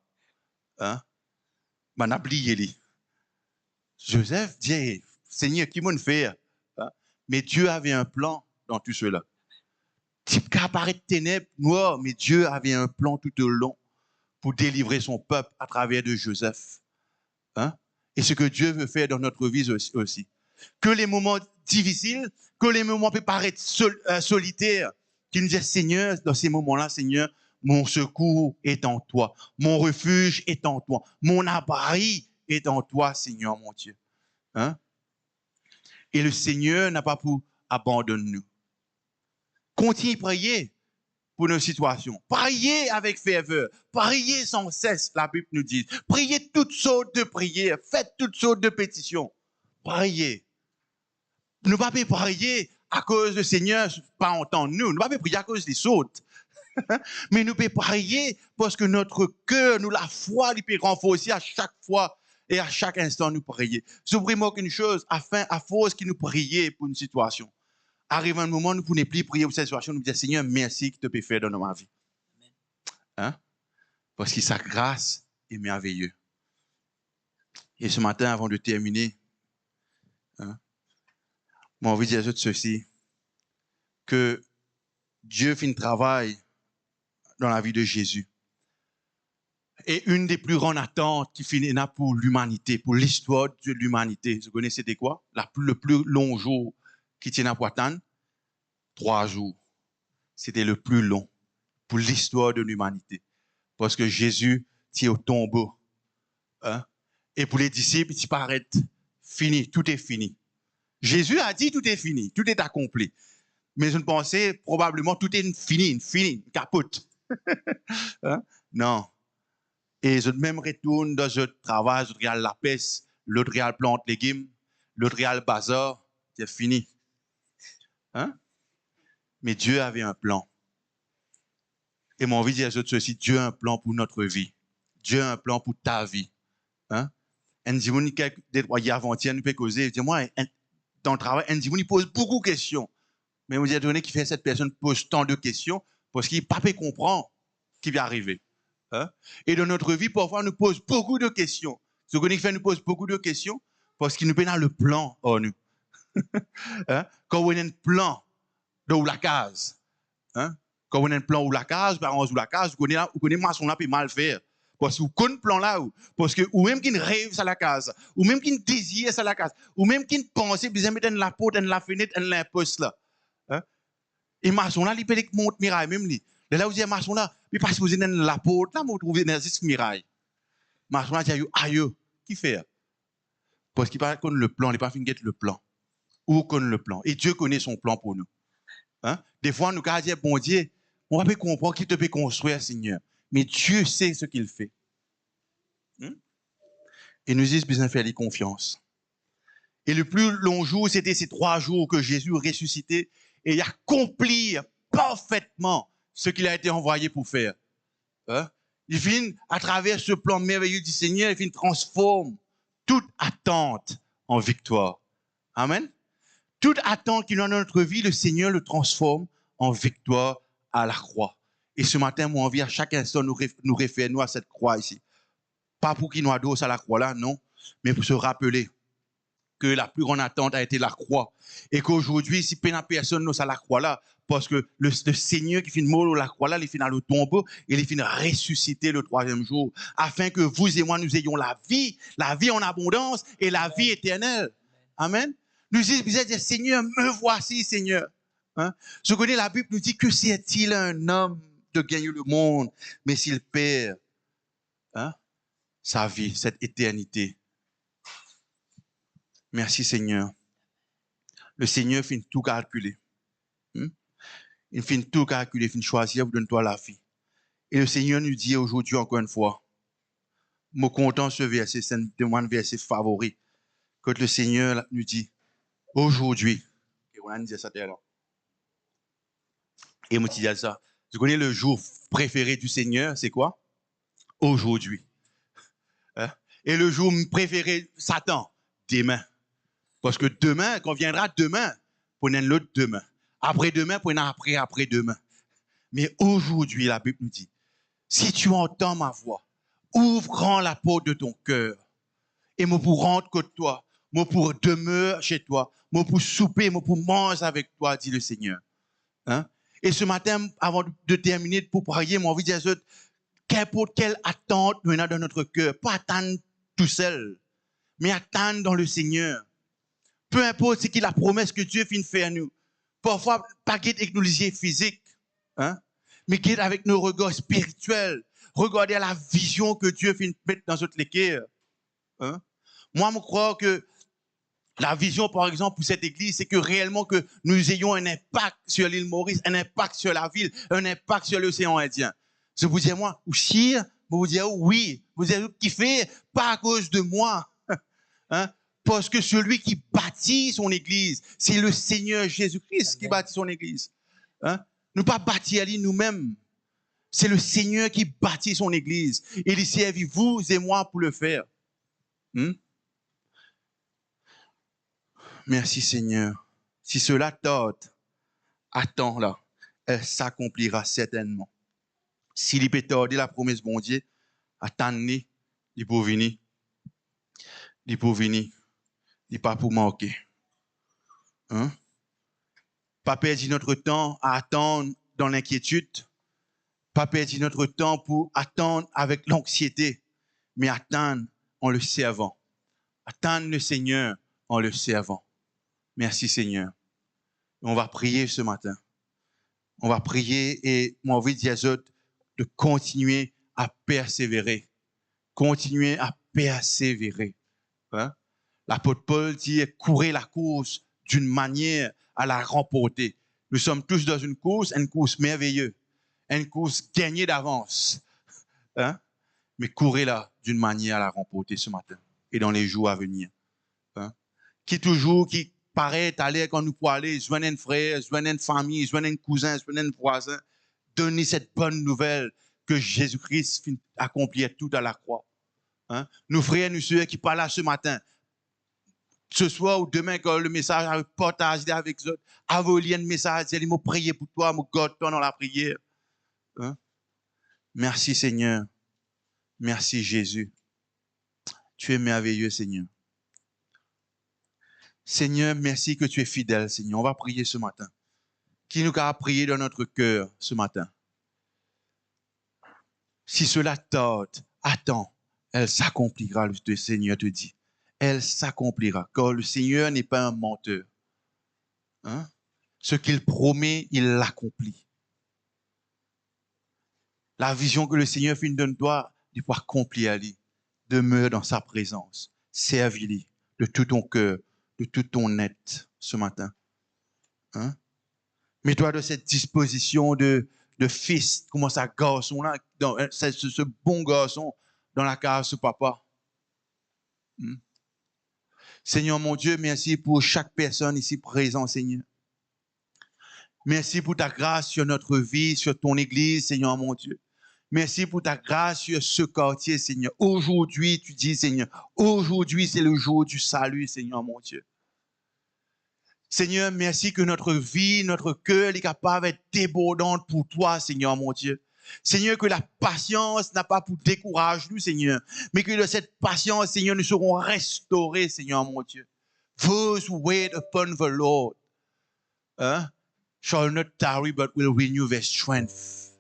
Hein? Man a oublié lui. Joseph dit Seigneur, qui m'en fait? Hein? Mais Dieu avait un plan dans tout cela. Type qui apparaît ténèbres, noir, mais Dieu avait un plan tout au long pour délivrer son peuple à travers de Joseph. Hein? Et ce que Dieu veut faire dans notre vie aussi. Que les moments difficiles, que les moments peuvent paraître solitaires, qu'il nous dise, Seigneur, dans ces moments-là, Seigneur, mon secours est en toi, mon refuge est en toi, mon abri est en toi, Seigneur, mon Dieu. Hein? Et le Seigneur n'a pas pour abandonner nous. Continuez à prier pour nos situations. Priez avec ferveur. Priez sans cesse, la Bible nous dit. Priez toutes sortes de prières. Faites toutes sortes de pétitions. Priez. Nous ne pouvons pas prier à cause du Seigneur, pas entendre nous. Nous ne pouvons pas prier à cause des autres. Mais nous pouvons prier parce que notre cœur, nous, la foi, nous peut renforcer à chaque fois et à chaque instant nous prier. J'oublie-moi qu'une chose, à force que nous prions pour une situation. Arrive un moment où nous ne pouvons plus prier pour cette situation, nous disons, Seigneur, merci que tu peux faire dans ma vie. Hein? Parce que sa grâce est merveilleuse. Et ce matin, avant de terminer, hein, j'ai envie de dire ceci, que Dieu fait un travail dans la vie de Jésus. Et une des plus grandes attentes qui finit là pour l'humanité, pour l'histoire de l'humanité. Vous connaissez c'était quoi? Le plus long jour qui tient à Poitane, 3 jours. C'était le plus long pour l'histoire de l'humanité. Parce que Jésus tient au tombeau. Hein? Et pour les disciples, il paraît fini, tout est fini. Jésus a dit tout est fini, tout est accompli. Mais je pensais probablement tout est fini, capote. Hein? Non. Et je même retourne dans ce travail, je regarde la peste, l'autre regarde plante légumes, l'autre regarde le bazar, c'est fini. Hein? Mais Dieu avait un plan. Et mon envie de dire ceci, Dieu a un plan pour notre vie. Dieu a un plan pour ta vie. Hein? Un dimanche, des avant-hier, nous peut causer. Dis-moi, dans le travail, un dimanche, il pose beaucoup de questions. Mais vous avez donné qui fait cette personne pose tant de questions parce qu'il ne peut pas comprendre ce qui va arriver. Hein? Et dans notre vie, parfois, nous pose beaucoup de questions. Ce qu'on fait nous pose beaucoup de questions parce qu'il nous met dans le plan en nous. Hein? Quand on a un plan de la case, hein? Quand on a un plan ou la case, par exemple, la case, vous connaissez maçon là, puis mal faire. Parce que vous connaissez le plan là, parce que ou même qui rêve sur la case, ou même qui désire sur la case, ou même qui pense, bien mettre la porte, la fenêtre, la poste là. Hein? Et maçon là, il peut monter miraille même lui. Là où il y a maçon là, puis parce que vous êtes dans la porte là, vous trouvez dans ce miraille. Maçon là, dit aïe, qui fait? Parce qu'il ne connaît pas le plan, il n'a pas fini de le plan. Ou connaît le plan. Et Dieu connaît son plan pour nous. Hein? Des fois, nous allons dire, bon Dieu, on va pas comprendre qu'il te peut construire, Seigneur. Mais Dieu sait ce qu'il fait. Et nous disons, besoin de faire confiance. Et le plus long jour, c'était ces 3 jours que Jésus ressuscité et il accomplit parfaitement ce qu'il a été envoyé pour faire. Hein? Il vient, à travers ce plan merveilleux du Seigneur, il vient transformer toute attente en victoire. Amen. Toute attente qui est dans notre vie, le Seigneur le transforme en victoire à la croix. Et ce matin, moi, envie à chaque instant nous référer à cette croix ici. Pas pour qu'il nous adosse à la croix là, non, mais pour se rappeler que la plus grande attente a été la croix. Et qu'aujourd'hui, si personne nous à la croix là, parce que le Seigneur qui finit mort à la croix là, il finit dans le tombeau, et il finit ressusciter le 3e jour, afin que vous et moi, nous ayons la vie en abondance et la vie éternelle. Amen. Nous disons, Seigneur, me voici, Seigneur. Hein? Je connais la Bible nous dit que c'est-il un homme de gagner le monde, mais s'il perd sa vie, cette éternité. Merci Seigneur. Le Seigneur finit tout calculer. Il finit tout calculer, il finit choisir pour donner toi la vie. Et le Seigneur nous dit aujourd'hui encore une fois, me content ce verset, c'est un verset favori, que le Seigneur nous dit aujourd'hui. Et on a dit ça là. Et moi, tu dis ça. Tu connais le jour préféré du Seigneur, c'est quoi? Aujourd'hui. Hein? Et le jour préféré Satan, demain. Parce que demain, quand viendra demain, pour un l'autre demain. Après-demain, pour un après-demain. Mais aujourd'hui, la Bible nous dit, si tu entends ma voix, ouvre grand la porte de ton cœur. Et moi pour rentrer côté toi, moi pour demeurer chez toi, moi pour souper, moi pour manger avec toi, dit le Seigneur. Hein? Et ce matin, avant de terminer, pour prier, moi envie de dire, qu'importe quelle attente nous avons dans notre cœur, pas attendre tout seul, mais attendre dans le Seigneur. Peu importe ce qu'il a promesse que Dieu finit faire nous. Parfois, pas guide avec nos yeux physiques, hein? Mais guide avec nos regards spirituels. Regardez la vision que Dieu finit mettre dans notre cœur. Hein? Moi, je crois que la vision, par exemple, pour cette église, c'est que réellement que nous ayons un impact sur l'île Maurice, un impact sur la ville, un impact sur l'océan Indien. Je vous dis, moi, ou chier, vous dites oui, vous avez kiffé, pas à cause de moi. Hein? Parce que celui qui bâtit son église, c'est le Seigneur Jésus-Christ qui bâtit son église. Hein? Nous pas bâtir nous-mêmes. C'est le Seigneur qui bâtit son église. Et il servi vous et moi pour le faire. Merci Seigneur. Si cela tarde, attends là, elle s'accomplira certainement. S'il peut tarder la promesse bon Dieu, attendez, il peut venir. Il peut venir. Il pas pour manquer. Hein? Pas perdre notre temps à attendre dans l'inquiétude. Pas perdre notre temps pour attendre avec l'anxiété, mais attendre en le servant. Attendre le Seigneur en le servant. Merci Seigneur. On va prier ce matin. On va prier et moi, envie de dire aux autres de continuer à persévérer. Continuer à persévérer. Hein? L'apôtre Paul dit courir la course d'une manière à la remporter. Nous sommes tous dans une course merveilleuse, une course gagnée d'avance. Hein? Mais courez-la d'une manière à la remporter ce matin et dans les jours à venir. Hein? Qui paraît aller quand nous pouvons aller, joindre un frère, joindre une famille, joindre un cousin, joindre un voisin, donner cette bonne nouvelle que Jésus-Christ accomplit tout à la croix. Hein? Nos frères, nos sœurs qui parlent là ce matin, ce soir ou demain, quand le message a partagé avec eux, avez lié un message, ils m'ont prié pour toi, m'ont gardé dans la prière. Hein? Merci Seigneur. Merci Jésus. Tu es merveilleux Seigneur. Seigneur, merci que tu es fidèle, Seigneur. On va prier ce matin. Qui nous a prié dans notre cœur ce matin? Si cela tarde, attends, elle s'accomplira, le Seigneur te dit. Elle s'accomplira, car le Seigneur n'est pas un menteur. Hein? Ce qu'il promet, il l'accomplit. La vision que le Seigneur fait de toi, il doit accomplir à lui. Demeure dans sa présence. Servis-lui de tout ton cœur, de tout ton être ce matin. Hein? Mets-toi de cette disposition de fils, comment ça, garçon-là, ce bon garçon dans la case de papa. Seigneur mon Dieu, merci pour chaque personne ici présente, Seigneur. Merci pour ta grâce sur notre vie, sur ton église, Seigneur mon Dieu. Merci pour ta grâce sur ce quartier, Seigneur. Aujourd'hui, tu dis, Seigneur, aujourd'hui, c'est le jour du salut, Seigneur mon Dieu. Seigneur, merci que notre vie, notre cœur est capable d'être débordante pour toi, Seigneur mon Dieu. Seigneur, que la patience n'a pas pour décourager nous, Seigneur, mais que de cette patience, Seigneur, nous serons restaurés, Seigneur mon Dieu. Those who wait upon the Lord shall not tarry, but will renew their strength.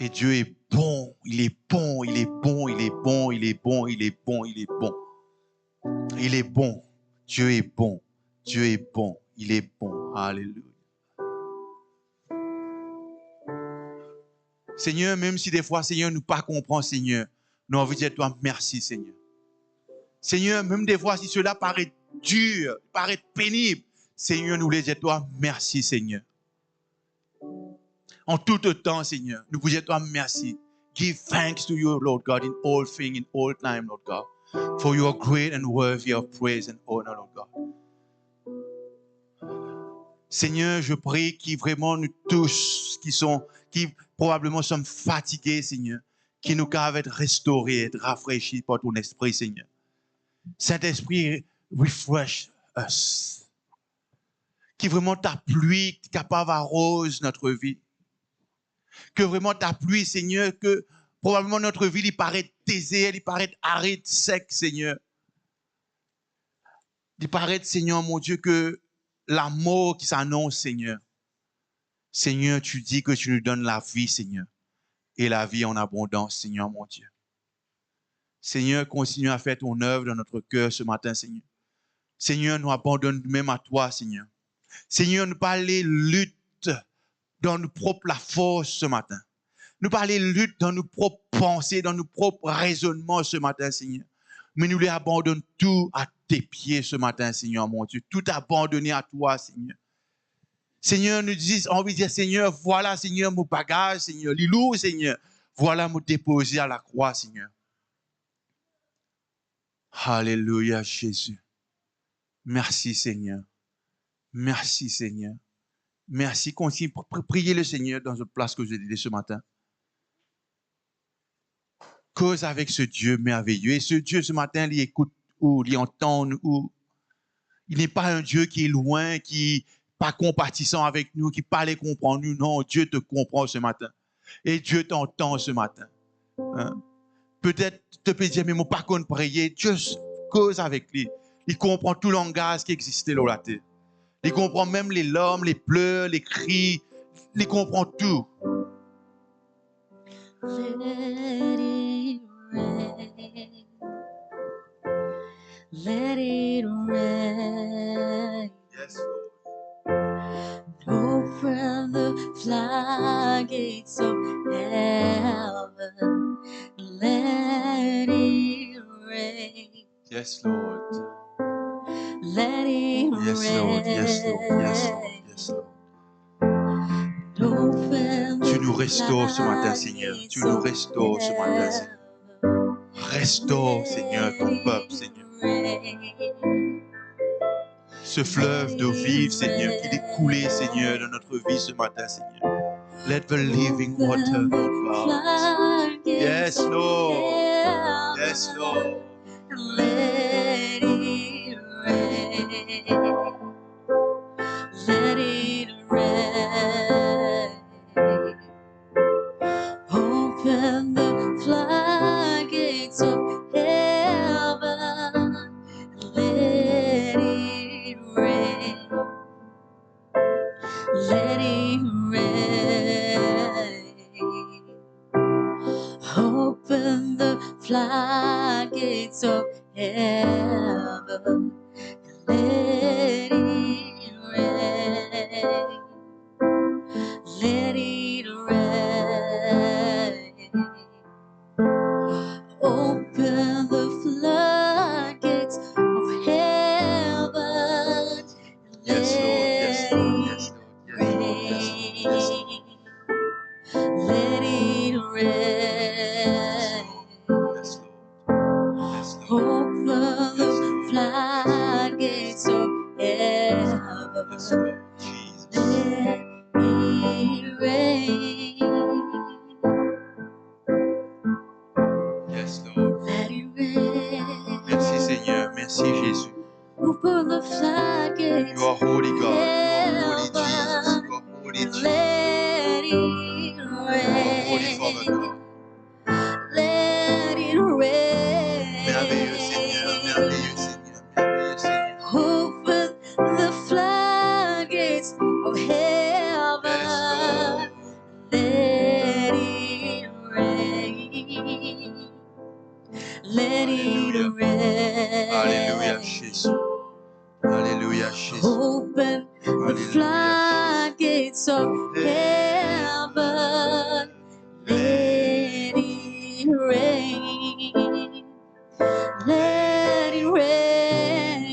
Et Dieu est bon, il est bon, il est bon, il est bon, il est bon, il est bon, il est bon. Il est bon. Dieu est bon. Dieu est bon. Il est bon. Alléluia. Seigneur, même si des fois, Seigneur, nous pas comprend, Seigneur, nous avons envie de dire toi merci, Seigneur. Seigneur, même des fois, si cela paraît dur, paraît pénible, Seigneur, nous voulons dire toi merci, Seigneur. En tout temps, Seigneur, nous voulons dire toi merci. Give thanks to you, Lord God, in all things, in all time, Lord God. For you are great and worthy of praise and honor, Lord God. Seigneur, je prie qui vraiment nous tous, qui probablement sommes fatigués, Seigneur, qui nous peuvent être restaurés, être rafraîchis par ton esprit, Seigneur. Saint-Esprit, refresh us. Qui vraiment ta pluie capable arrose notre vie. Que vraiment ta pluie, Seigneur, que probablement notre vie, il paraît taisée, il paraît aride, sec, Seigneur. Il paraît, Seigneur, mon Dieu, que la mort qui s'annonce, Seigneur. Seigneur, tu dis que tu nous donnes la vie, Seigneur. Et la vie en abondance, Seigneur, mon Dieu. Seigneur, continue à faire ton œuvre dans notre cœur ce matin, Seigneur. Seigneur, nous abandonnons même à toi, Seigneur. Seigneur, nous pas aller lutte dans nos propres forces ce matin. Nous pas aller lutte dans nos propres pensées, dans nos propres raisonnements ce matin, Seigneur. Mais nous les abandonnons tout à tes pieds ce matin, Seigneur, mon Dieu. Tout abandonné à toi, Seigneur. Seigneur, nous disons, on envie de dire, Seigneur, voilà, Seigneur, mon bagage, Seigneur. Les lourds, Seigneur. Voilà, mon déposé à la croix, Seigneur. Alléluia, Jésus. Merci, Seigneur. Merci, Seigneur. Merci. Continue pour prier le Seigneur dans cette place que je dis ce matin. Cause avec ce Dieu merveilleux. Et ce Dieu, ce matin, il écoute ou il entend ou il n'est pas un Dieu qui est loin, qui n'est pas compatissant avec nous, qui parle et comprend nous. Non, Dieu te comprend ce matin. Et Dieu t'entend ce matin. Hein? Peut-être te peut dire, mais mon pas qu'on prier, Dieu cause avec lui. Il comprend tout langage qui existait dans la terre. Il comprend même les larmes, les pleurs, les cris. Il comprend tout. Let it rain. Yes, Lord. Open the floodgates of heaven. Let it rain. Yes, Lord. Let it Yes, Lord. Yes, Lord. Yes, Lord. Yes, Lord. Open Tu nous restaures ce matin, Seigneur. Tu nous restaures ce matin, Seigneur. Restaure, Seigneur, ton peuple, Seigneur. Ce fleuve d'eau vive, Seigneur, qui est coulé, Seigneur, dans notre vie ce matin, Seigneur. Let the living water, Lord God. Yes, Lord. Yes, Lord. Let it rain. Let it rain. Open the floodgates of heaven. let it rain. Open the floodgates of heaven, let it rain. Let it rain. Open the floodgates of heaven. Yes, Lord. Yes, Lord. Yes, Lord. Yes, Lord. Yes, Lord. Let it Yes, Lord. rain. Yes, Lord. Yes, Lord. Open the floodgates of Yes, heaven. Lord. Jesus. Let it rain. Yes, Lord. Let it rain. Merci, Seigneur. Merci, Jésus. Open the floodgates You are holy, God. You are holy, of Jesus. heaven. You are holy, And Jesus. let it You are holy, Father rain. God. Let it Merveilleux, Seigneur. rain. Merveilleux, Seigneur. Merveilleux, Seigneur. Open the floodgates of Yes, heaven. Lord. Let it rain. Let it Alléluia. Alléluia, rain. Jésus. Alléluia, Jésus. Open the Alléluia, floodgates of heaven. Let it rain. Let it rain.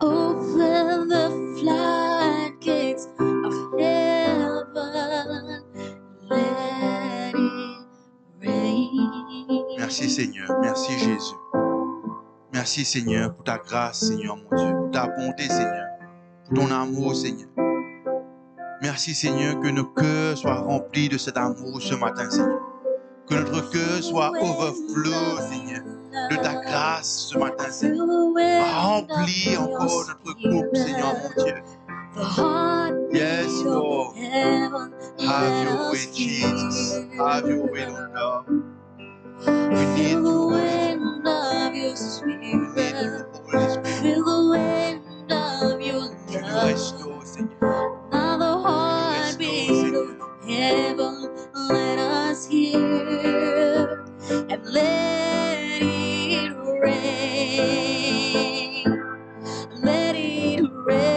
Open the floodgates of heaven. Let it rain. Merci, Seigneur. Merci, Jésus. Merci, Seigneur, pour ta grâce, Seigneur, mon Dieu. Pour ta bonté, Seigneur. Pour ton amour, Seigneur. Merci, Seigneur, que nos cœurs soient remplis de cet amour ce matin, Seigneur. Que notre cœur soit overflow, Seigneur, de ta grâce ce matin, Seigneur. Remplis encore notre coupe, Seigneur, mon Dieu. Yes, Lord. Have your way, Jesus. Have your way, Lord God. We need you, Holy Spirit. We need you, Holy Spirit. Feel the wind of your Tu nous love. restaures, Seigneur. Now the heartbeat of heaven, let us hear and let it rain. Let it rain.